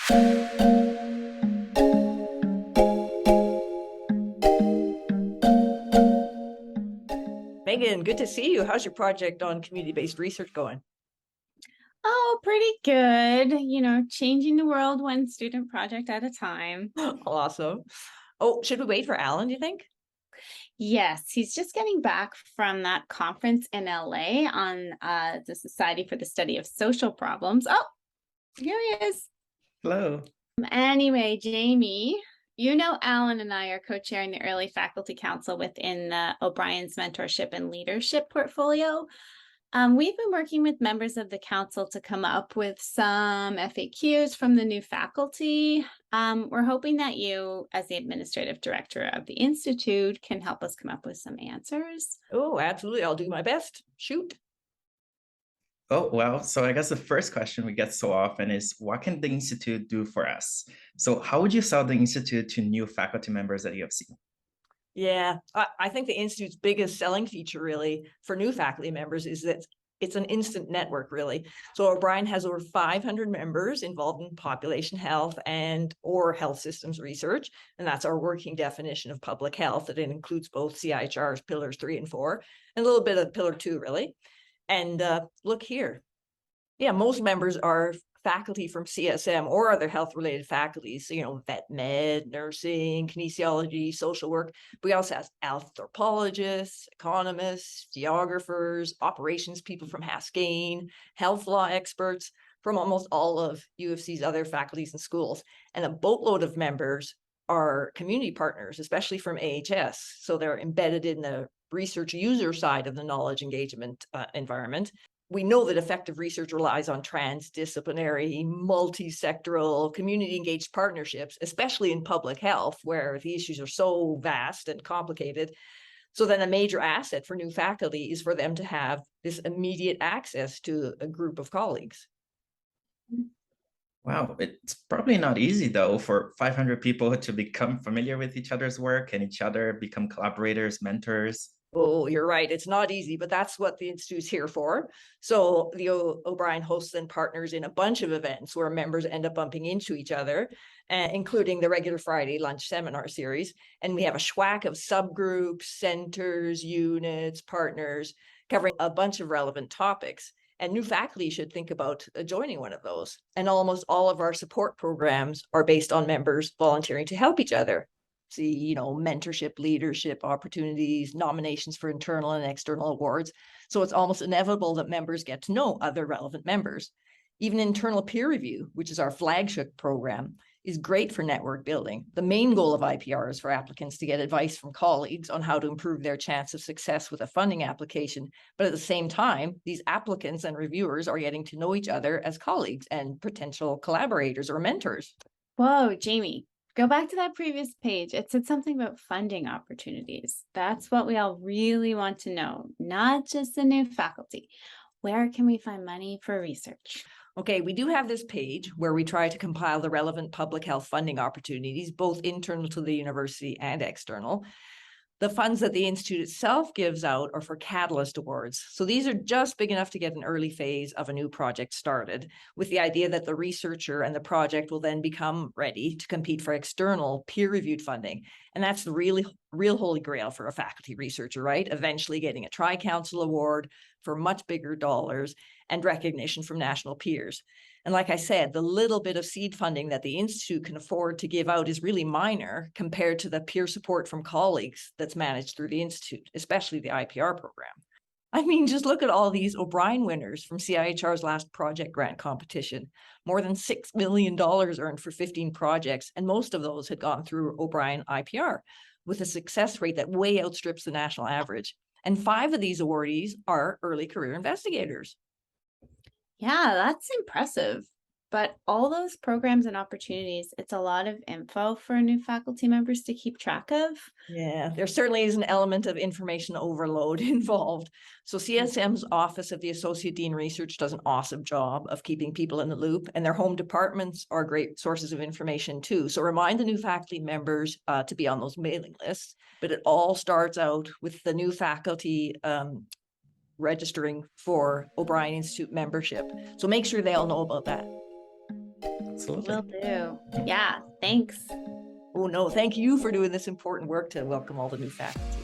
Megan, good to see you. How's your project on community-based research going? Oh, pretty good. Changing the world one student project at a time. Awesome. Oh, should we wait for Alan, do you think? Yes, he's just getting back from that conference in LA on the Society for the Study of Social Problems. Oh, here he is. Hello. Anyway, Jamie, Alan and I are co-chairing the Early Faculty Council within O'Brien's Mentorship and Leadership portfolio. We've been working with members of the council to come up with some FAQs from the new faculty. We're hoping that you, as the administrative director of the Institute, can help us come up with some answers. Oh, absolutely. I'll do my best. Shoot. Oh, well, so I guess the first question we get so often is, what can the Institute do for us? So how would you sell the Institute to new faculty members at UFC? Yeah, I think the Institute's biggest selling feature really for new faculty members is that it's an instant network, really. So O'Brien has over 500 members involved in population health or health systems research. And that's our working definition of public health. That it includes both CIHR's pillars 3 and 4, and a little bit of pillar 2, really. And look here. Yeah, most members are faculty from CSM or other health-related faculties, vet med, nursing, kinesiology, social work. But we also have anthropologists, economists, geographers, operations people from Haskayne, health law experts from almost all of UFC's other faculties and schools. And a boatload of members are community partners, especially from AHS. So they're embedded in the research user side of the knowledge engagement environment. We know that effective research relies on transdisciplinary, multi-sectoral, community-engaged partnerships, especially in public health, where the issues are so vast and complicated. So then a major asset for new faculty is for them to have this immediate access to a group of colleagues. Wow, it's probably not easy, though, for 500 people to become familiar with each other's work and each other become collaborators, mentors. Oh, you're right. It's not easy, but that's what the Institute's here for. So the O'Brien hosts and partners in a bunch of events where members end up bumping into each other, including the regular Friday lunch seminar series. And we have a schwack of subgroups, centers, units, partners, covering a bunch of relevant topics. And new faculty should think about joining one of those. And almost all of our support programs are based on members volunteering to help each other. See, mentorship, leadership opportunities, nominations for internal and external awards. So it's almost inevitable that members get to know other relevant members. Even internal peer review, which is our flagship program, is great for network building. The main goal of IPR is for applicants to get advice from colleagues on how to improve their chance of success with a funding application. But at the same time, these applicants and reviewers are getting to know each other as colleagues and potential collaborators or mentors. Whoa, Jamie. Go back to that previous page. It said something about funding opportunities. That's what we all really want to know, not just the new faculty. Where can we find money for research? Okay, we do have this page where we try to compile the relevant public health funding opportunities, both internal to the university and external. The funds that the Institute itself gives out are for Catalyst Awards. So these are just big enough to get an early phase of a new project started, with the idea that the researcher and the project will then become ready to compete for external peer-reviewed funding. And that's the real holy grail for a faculty researcher, right? Eventually getting a Tri-Council award for much bigger dollars and recognition from national peers. And like I said, the little bit of seed funding that the Institute can afford to give out is really minor compared to the peer support from colleagues that's managed through the Institute, especially the IPR program. I mean, just look at all these O'Brien winners from CIHR's last project grant competition. More than $6 million earned for 15 projects, and most of those had gone through O'Brien IPR, with a success rate that way outstrips the national average. And 5 of these awardees are early career investigators. Yeah, that's impressive. But all those programs and opportunities, it's a lot of info for new faculty members to keep track of. Yeah, there certainly is an element of information overload involved. So CSM's Office of the Associate Dean Research does an awesome job of keeping people in the loop, and their home departments are great sources of information too. So remind the new faculty members to be on those mailing lists. But it all starts out with the new faculty registering for O'Brien Institute membership. So make sure they all know about that. Absolutely. Will do. Yeah, thanks. Oh, no, thank you for doing this important work to welcome all the new faculty.